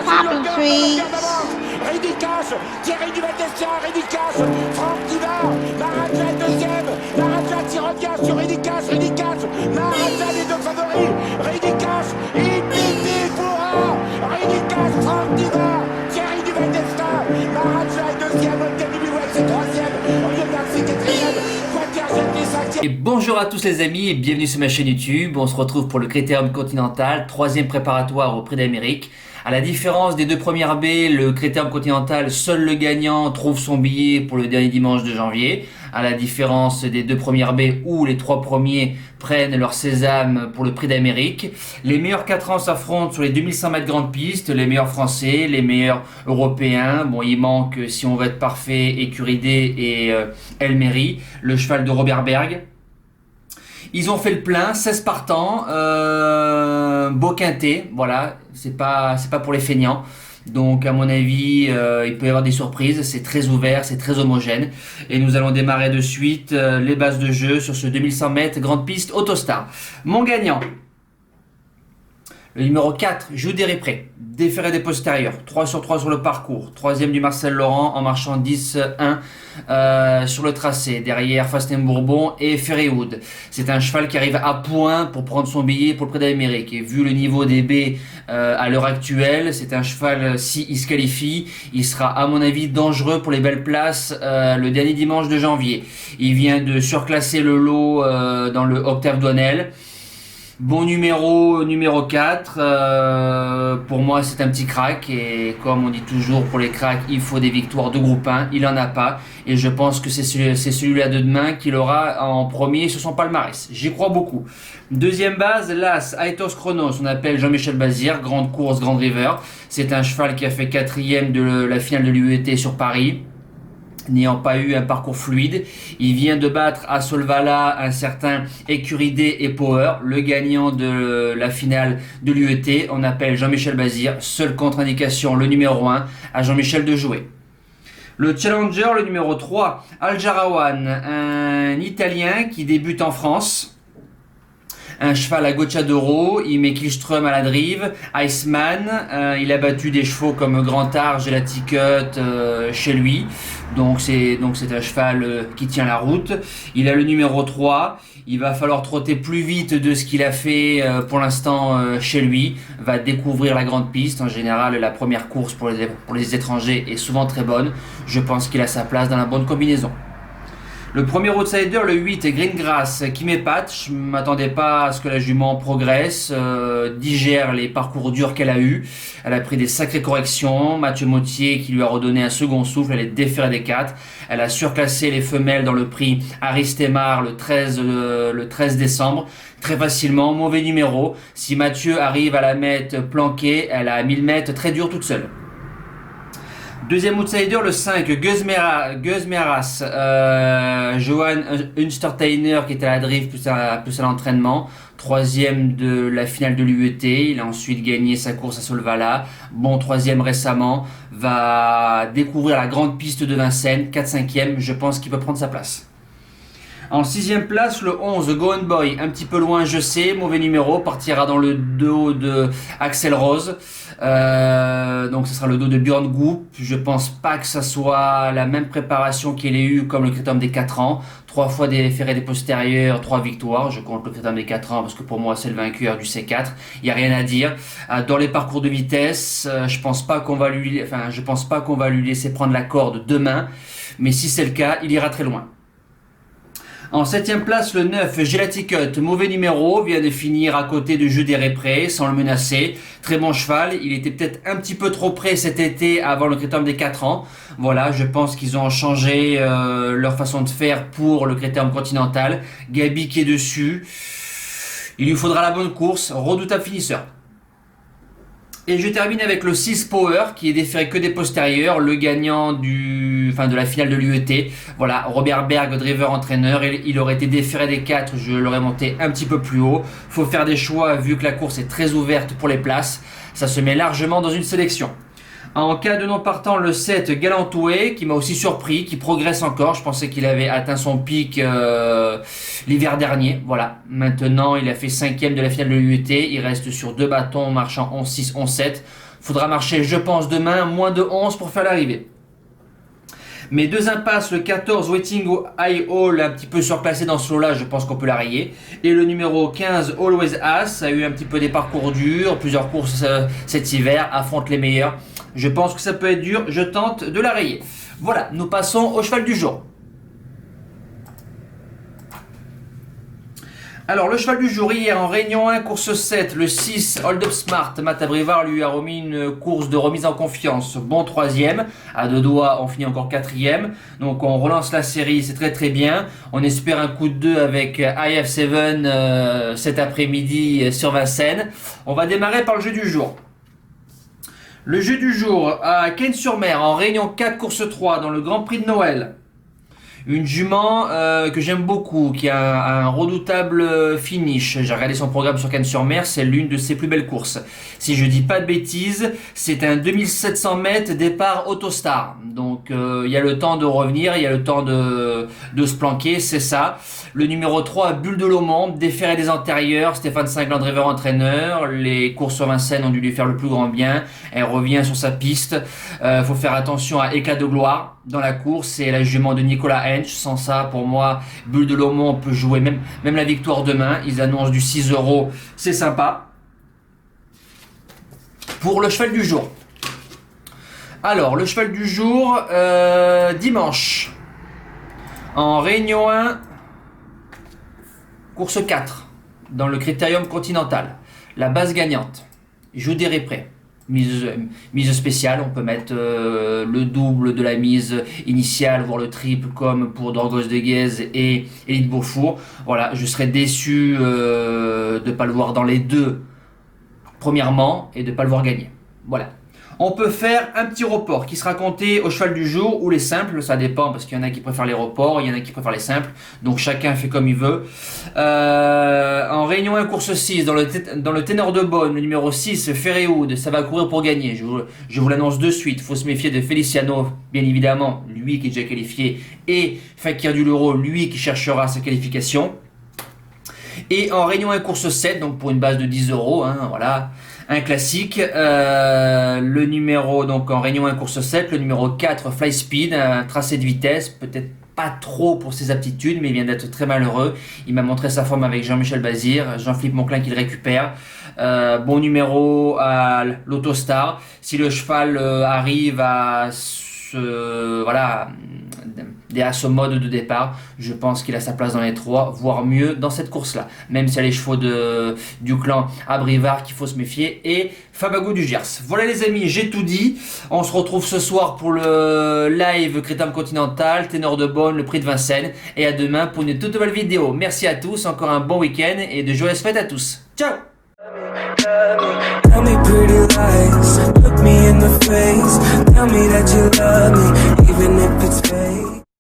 Popping trees. Ridicache, Thierry Duval-Destia, Ridicache, Franck Diva, Maharaja deuxième, Maharaja qui revient sur Ridicache, Maharaja les deux favoris, Ridicache, Ipiti Foura, Ridicache, Franck Diva, Thierry Duval-Destia, Maharaja est deuxième, Olga Bilouette c'est troisième, Olivier Garcia quatrième, Quater Jetty cinquième. Et bonjour à tous les amis et bienvenue sur ma chaîne YouTube. On se retrouve pour le Critérium Continental, troisième préparatoire au Prix d'Amérique. À la différence des deux premières baies, le Critérium Continental, seul le gagnant trouve son billet pour le dernier dimanche de janvier. À la différence des deux premières baies où les trois premiers prennent leur sésame pour le Prix d'Amérique. Les meilleurs 4 ans s'affrontent sur les 2100 mètres grande piste, les meilleurs français, les meilleurs européens. Bon, il manque, si on veut être parfait, Écuridé et Elmery, le cheval de Robert Berg. Ils ont fait le plein, 16 partants, beau quintet, voilà, c'est pas pour les feignants. Donc à mon avis, il peut y avoir des surprises, c'est très ouvert, c'est très homogène. Et nous allons démarrer de suite les bases de jeu sur ce 2100 mètres grande piste Autostar. Mon gagnant, le numéro 4, Jules Desrépré, déféré des postérieurs, 3 sur 3 sur le parcours, 3ème du Marcel Laurent en marchant 10-1 sur le tracé, derrière Fasten Bourbon et Ferrywood. C'est un cheval qui arrive à point pour prendre son billet pour le Prix d'Amérique. Et vu le niveau des baies à l'heure actuelle, c'est un cheval, s'il se qualifie, il sera à mon avis dangereux pour les belles places le dernier dimanche de janvier. Il vient de surclasser le lot dans le Octave Douanel. Bon numéro 4, pour moi c'est un petit crack et comme on dit toujours pour les cracks il faut des victoires de groupe 1, il en a pas et je pense que c'est celui-là de demain qu'il aura en premier sur son palmarès, j'y crois beaucoup. Deuxième base, l'As Aetos Chronos, on appelle Jean-Michel Bazir, grande course, grande river, c'est un cheval qui a fait 4ème de la finale de l'UET sur Paris. N'ayant pas eu un parcours fluide, il vient de battre à Solvala un certain Écuridé et Power, le gagnant de la finale de l'UET. On appelle Jean-Michel Bazir, seule contre-indication, le numéro 1, à Jean-Michel de jouer. Le Challenger, le numéro 3, Al Jarawan, un Italien qui débute en France. Un cheval à Gocciadoro, il met Kihlström à la drive, Iceman, il a battu des chevaux comme Grand Arge et la Ticut chez lui, donc c'est un cheval qui tient la route. Il a le numéro 3, il va falloir trotter plus vite de ce qu'il a fait pour l'instant chez lui, va découvrir la grande piste, en général la première course pour les étrangers est souvent très bonne, je pense qu'il a sa place dans la bonne combinaison. Le premier outsider, le 8, est Greengrass, qui m'épate. Je ne m'attendais pas à ce que la jument progresse, digère les parcours durs qu'elle a eu. Elle a pris des sacrées corrections. Mathieu Mottier qui lui a redonné un second souffle, elle est déférée des 4. Elle a surclassé les femelles dans le prix Aristemar le 13 décembre. Très facilement, mauvais numéro. Si Mathieu arrive à la mettre planquée, elle a 1000 mètres très dur toute seule. Deuxième outsider, le 5, Guzmeras, Johan Unstertainer qui était à la drive plus à l'entraînement. 3ème de la finale de l'UET, il a ensuite gagné sa course à Solvala. Bon 3ème récemment, va découvrir la grande piste de Vincennes, 4-5ème, je pense qu'il peut prendre sa place. En 6ème place, le 11, Go On Boy, un petit peu loin je sais, mauvais numéro, partira dans le dos de Axel Rose. Donc ce sera le dos de Björn Goop. Je pense pas que ça soit la même préparation qu'il ait eu comme le Critérium des 4 ans. 3 fois déféré des postérieurs, 3 victoires. Je compte le Critérium des 4 ans parce que pour moi c'est le vainqueur du C4. Il n'y a rien à dire. Dans les parcours de vitesse, je pense pas qu'on va lui laisser prendre la corde demain. Mais si c'est le cas, il ira très loin. En 7ème place, le 9, Gelaticut, mauvais numéro, vient de finir à côté de Jules Desrépré, sans le menacer. Très bon cheval, il était peut-être un petit peu trop près cet été avant le Critérium des 4 ans. Voilà, je pense qu'ils ont changé leur façon de faire pour le Critérium Continental. Gabi qui est dessus. Il lui faudra la bonne course, redoutable finisseur. Et je termine avec le 6 Power qui est déféré que des postérieurs, le gagnant de la finale de l'UET. Voilà, Robert Berg, driver entraîneur, il aurait été déféré des 4, je l'aurais monté un petit peu plus haut. Faut faire des choix vu que la course est très ouverte pour les places, ça se met largement dans une sélection. En cas de non partant, le 7 Galantoué, qui m'a aussi surpris, qui progresse encore. Je pensais qu'il avait atteint son pic l'hiver dernier. Voilà. Maintenant, il a fait 5e de la finale de l'UET. Il reste sur 2 bâtons, marchant 11-6, 11-7. Faudra marcher, je pense, demain, moins de 11 pour faire l'arrivée. Mes 2 impasses, le 14 Waiting High Hall, un petit peu surclassé dans ce lot-là, je pense qu'on peut la rayer. Et le numéro 15 Always As a eu un petit peu des parcours durs, plusieurs courses cet hiver, affronte les meilleurs. Je pense que ça peut être dur, je tente de la rayer. Voilà, nous passons au cheval du jour. Alors, le cheval du jour, hier, en réunion 1, course 7, le 6, Hold Up Smart, Matt Abrivard lui a remis une course de remise en confiance. Bon 3e, à 2 doigts, on finit encore 4e. Donc, on relance la série, c'est très très bien. On espère un coup de 2 avec IF7 cet après-midi sur Vincennes. On va démarrer par le jeu du jour. Le jeu du jour, à Cannes-sur-Mer, en réunion 4, course 3, dans le Grand Prix de Noël. Une jument que j'aime beaucoup, qui a un redoutable finish. J'ai regardé son programme sur Cannes-sur-Mer, c'est l'une de ses plus belles courses. Si je dis pas de bêtises, c'est un 2700 mètres départ Autostar. Donc il y a le temps de revenir, il y a le temps de se planquer, c'est ça. Le numéro 3, Bulle de Lomond, déféré des antérieurs, Stéphane Singland, driver entraîneur. Les courses sur Vincennes ont dû lui faire le plus grand bien. Elle revient sur sa piste. Faut faire attention à éclat de gloire dans la course. C'est la jument de Nicolas Hench. Sans ça, pour moi, Bulle de Lomond peut jouer même la victoire demain. Ils annoncent du 6 €. C'est sympa. Pour le cheval du jour. Alors, le cheval du jour, dimanche. En réunion 1, course 4, dans le Critérium Continental. La base gagnante. Joue des réprés. Mise spéciale, on peut mettre le double de la mise initiale, voire le triple, comme pour Dorgos de Guèze et Élite Beaufour. Voilà, je serais déçu de ne pas le voir dans les 2 premièrement et de ne pas le voir gagner. Voilà. On peut faire un petit report qui sera compté au cheval du jour ou les simples, ça dépend parce qu'il y en a qui préfèrent les reports, il y en a qui préfèrent les simples, donc chacun fait comme il veut. En réunion 1, course 6, dans le ténor de Bonne, le numéro 6, Ferréoud, ça va courir pour gagner, je vous l'annonce de suite, il faut se méfier de Feliciano, bien évidemment, lui qui est déjà qualifié, et Fakir du Leroux, lui qui cherchera sa qualification. Et en réunion 1, course 7, donc pour une base de 10 €, hein, voilà. Un classique, le numéro, donc en réunion 1 course 7, le numéro 4 Fly Speed, un tracé de vitesse, peut-être pas trop pour ses aptitudes, mais il vient d'être très malheureux. Il m'a montré sa forme avec Jean-Michel Bazir, Jean-Philippe Monclin qui le récupère. Bon numéro à l'Autostar. Si le cheval arrive à à ce mode de départ, je pense qu'il a sa place dans les 3, voire mieux dans cette course-là. Même s'il y a les chevaux du clan Abrivard qu'il faut se méfier et Fabago du Gers. Voilà les amis, j'ai tout dit. On se retrouve ce soir pour le live Critérium Continental, Ténor de Bonne, le prix de Vincennes. Et à demain pour une toute nouvelle vidéo. Merci à tous, encore un bon week-end et de joyeuses fêtes à tous. Ciao! Tell me pretty lies, look me in the face. Tell me that you love me, even if it's fake.